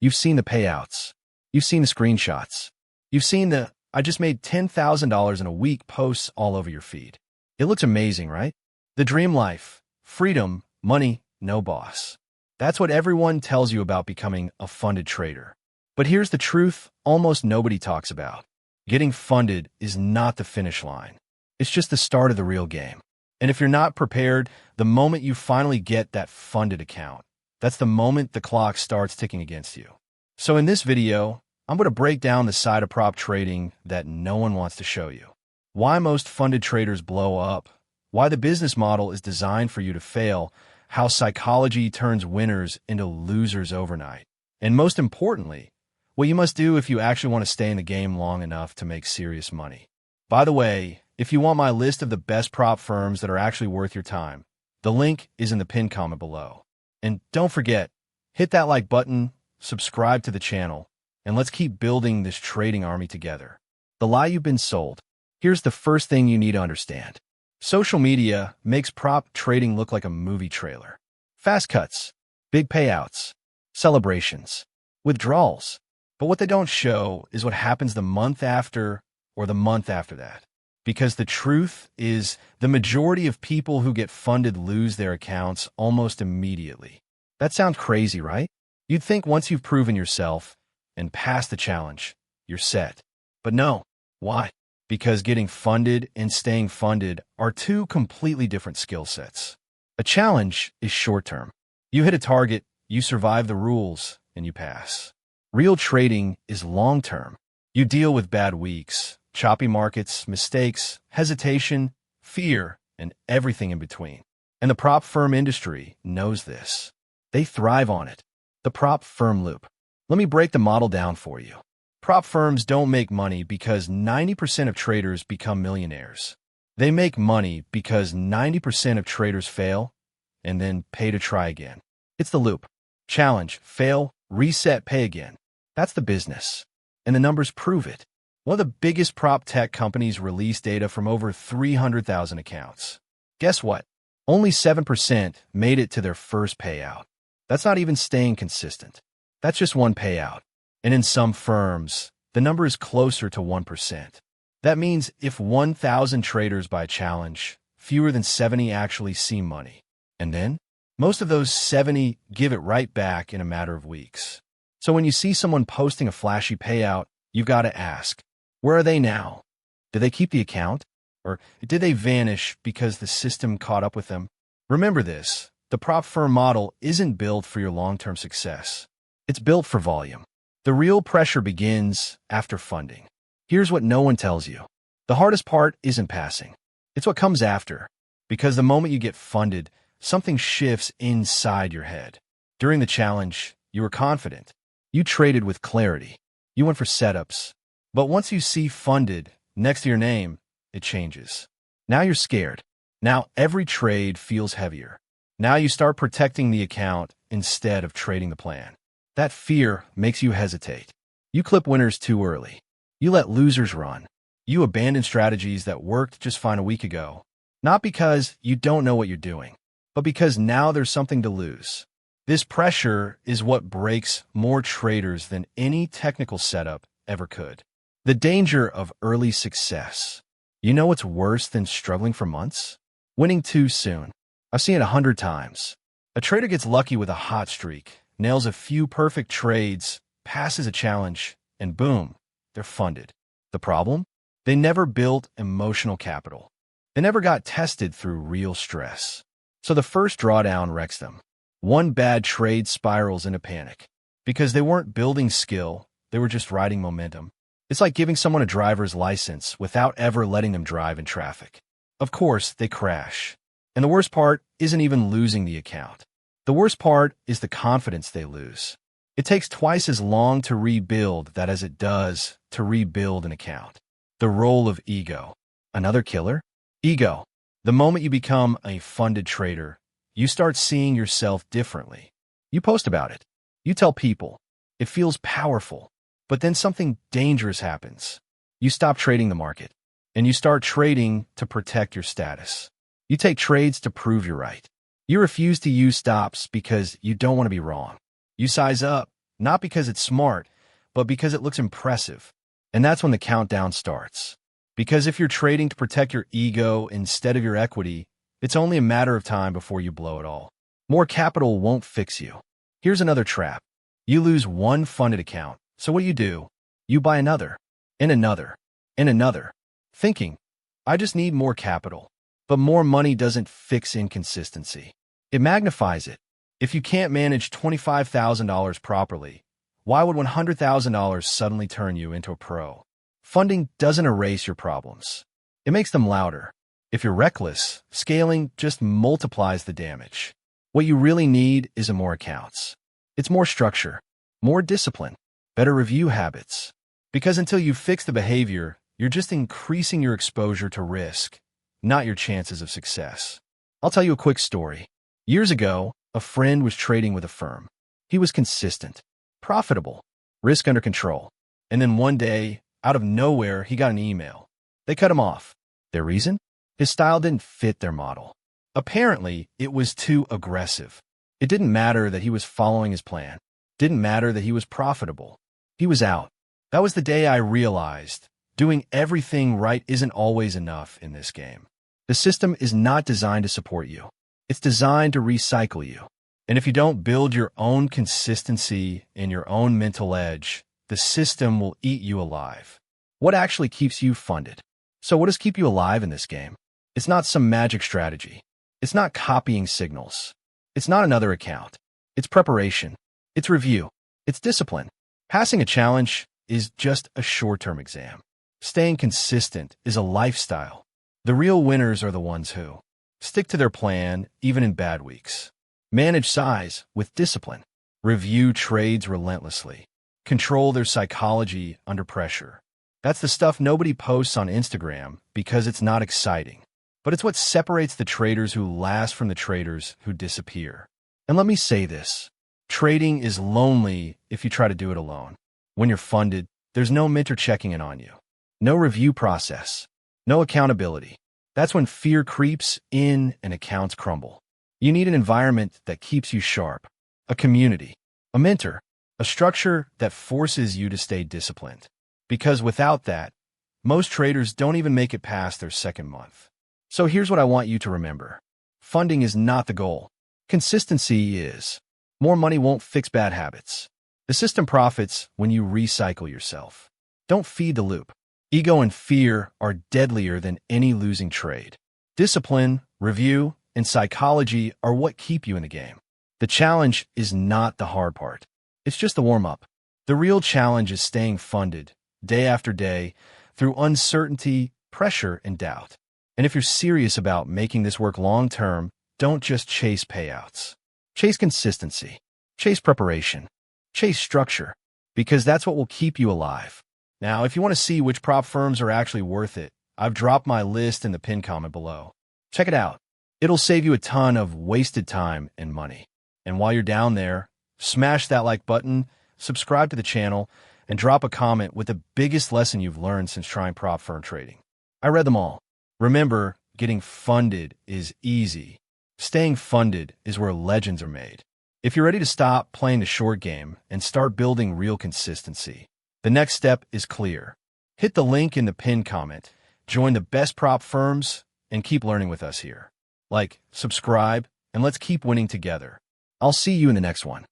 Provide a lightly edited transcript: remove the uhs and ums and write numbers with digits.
You've seen the payouts. You've seen the screenshots. You've seen the "I just made $10,000 in a week" posts all over your feed. It looks amazing, right? The dream life. Freedom, money, no boss. That's what everyone tells you about becoming a funded trader. But here's the truth almost nobody talks about. Getting funded is not the finish line. It's just the start of the real game. And if you're not prepared, the moment you finally get that funded account, that's the moment the clock starts ticking against you. So in this video, I'm going to break down the side of prop trading that no one wants to show you. Why most funded traders blow up, why the business model is designed for you to fail, how psychology turns winners into losers overnight, and most importantly, what you must do if you actually want to stay in the game long enough to make serious money. By the way, if you want my list of the best prop firms that are actually worth your time, the link is in the pinned comment below. And don't forget, hit that like button, subscribe to the channel, and let's keep building this trading army together. The lie you've been sold. Here's the first thing you need to understand. Social media makes prop trading look like a movie trailer. Fast cuts, big payouts, celebrations, withdrawals. But what they don't show is what happens the month after or the month after that. Because the truth is, the majority of people who get funded lose their accounts almost immediately. That sounds crazy, right? You'd think once you've proven yourself and passed the challenge, you're set. But no. Why? Because getting funded and staying funded are two completely different skill sets. A challenge is short-term. You hit a target, you survive the rules, and you pass. Real trading is long-term. You deal with bad weeks, choppy markets, mistakes, hesitation, fear, and everything in between. And the prop firm industry knows this. They thrive on it. The prop firm loop. Let me break the model down for you. Prop firms don't make money because 90% of traders become millionaires. They make money because 90% of traders fail and then pay to try again. It's the loop. Challenge, fail, reset, pay again. That's the business. And the numbers prove it. One of the biggest prop tech companies released data from over 300,000 accounts. Guess what? Only 7% made it to their first payout. That's not even staying consistent. That's just one payout. And in some firms, the number is closer to 1%. That means if 1,000 traders buy a challenge, fewer than 70 actually see money. And then, most of those 70 give it right back in a matter of weeks. So when you see someone posting a flashy payout, you've got to ask, where are they now? Did they keep the account? Or did they vanish because the system caught up with them? Remember this, the prop firm model isn't built for your long-term success. It's built for volume. The real pressure begins after funding. Here's what no one tells you. The hardest part isn't passing. It's what comes after. Because the moment you get funded, something shifts inside your head. During the challenge, you were confident. You traded with clarity. You went for setups. But once you see funded next to your name, it changes. Now you're scared. Now every trade feels heavier. Now you start protecting the account instead of trading the plan. That fear makes you hesitate. You clip winners too early. You let losers run. You abandon strategies that worked just fine a week ago. Not because you don't know what you're doing, but because now there's something to lose. This pressure is what breaks more traders than any technical setup ever could. The danger of early success. You know what's worse than struggling for months? Winning too soon. I've seen it 100 times. A trader gets lucky with a hot streak, nails a few perfect trades, passes a challenge, and boom, they're funded. The problem? They never built emotional capital. They never got tested through real stress. So the first drawdown wrecks them. One bad trade spirals into panic. Because they weren't building skill, they were just riding momentum. It's like giving someone a driver's license without ever letting them drive in traffic. Of course, they crash. And the worst part isn't even losing the account. The worst part is the confidence they lose. It takes twice as long to rebuild that as it does to rebuild an account. The role of ego. Another killer? Ego. The moment you become a funded trader, you start seeing yourself differently. You post about it. You tell people. It feels powerful. But then something dangerous happens. You stop trading the market. And you start trading to protect your status. You take trades to prove you're right. You refuse to use stops because you don't want to be wrong. You size up Not because it's smart, but because it looks impressive. And that's when the countdown starts. Because if you're trading to protect your ego instead of your equity, it's only a matter of time before you blow it all. More capital won't fix you. Here's another trap. You lose one funded account. So what do? You buy another, and another, and another, thinking, I just need more capital. But more money doesn't fix inconsistency. It magnifies it. If you can't manage $25,000 properly, why would $100,000 suddenly turn you into a pro? Funding doesn't erase your problems. It makes them louder. If you're reckless, scaling just multiplies the damage. What you really need isn't more accounts. It's more structure, more discipline, better review habits. Because until you fix the behavior, you're just increasing your exposure to risk, not your chances of success. I'll tell you a quick story. Years ago, a friend was trading with a firm. He was consistent, profitable, risk under control. And then one day, out of nowhere, he got an email. They cut him off. Their reason? His style didn't fit their model. Apparently, it was too aggressive. It didn't matter that he was following his plan. Didn't matter that he was profitable. He was out. That was the day I realized doing everything right isn't always enough in this game. The system is not designed to support you. It's designed to recycle you. And if you don't build your own consistency and your own mental edge, the system will eat you alive. What actually keeps you funded? So what does keep you alive in this game? It's not some magic strategy. It's not copying signals. It's not another account. It's preparation. It's review. It's discipline. Passing a challenge is just a short-term exam. Staying consistent is a lifestyle. The real winners are the ones who stick to their plan even in bad weeks. Manage size with discipline. Review trades relentlessly. Control their psychology under pressure. That's the stuff nobody posts on Instagram because it's not exciting. But it's what separates the traders who last from the traders who disappear. And let me say this. Trading is lonely if you try to do it alone. When you're funded, there's no mentor checking in on you. No review process. No accountability. That's when fear creeps in and accounts crumble. You need an environment that keeps you sharp. A community. A mentor. A structure that forces you to stay disciplined. Because without that, most traders don't even make it past their second month. So here's what I want you to remember. Funding is not the goal. Consistency is. More money won't fix bad habits. The system profits when you recycle yourself. Don't feed the loop. Ego and fear are deadlier than any losing trade. Discipline, review, and psychology are what keep you in the game. The challenge is not the hard part. It's just the warm-up. The real challenge is staying funded, day after day, through uncertainty, pressure, and doubt. And if you're serious about making this work long-term, don't just chase payouts. Chase consistency. Chase preparation. Chase structure. Because that's what will keep you alive. Now, if you want to see which prop firms are actually worth it, I've dropped my list in the pinned comment below. Check it out. It'll save you a ton of wasted time and money. And while you're down there, smash that like button, subscribe to the channel, and drop a comment with the biggest lesson you've learned since trying prop firm trading. I read them all. Remember, getting funded is easy. Staying funded is where legends are made. If you're ready to stop playing the short game and start building real consistency, the next step is clear. Hit the link in the pinned comment, join the best prop firms, and keep learning with us here. Like, subscribe, and let's keep winning together. I'll see you in the next one.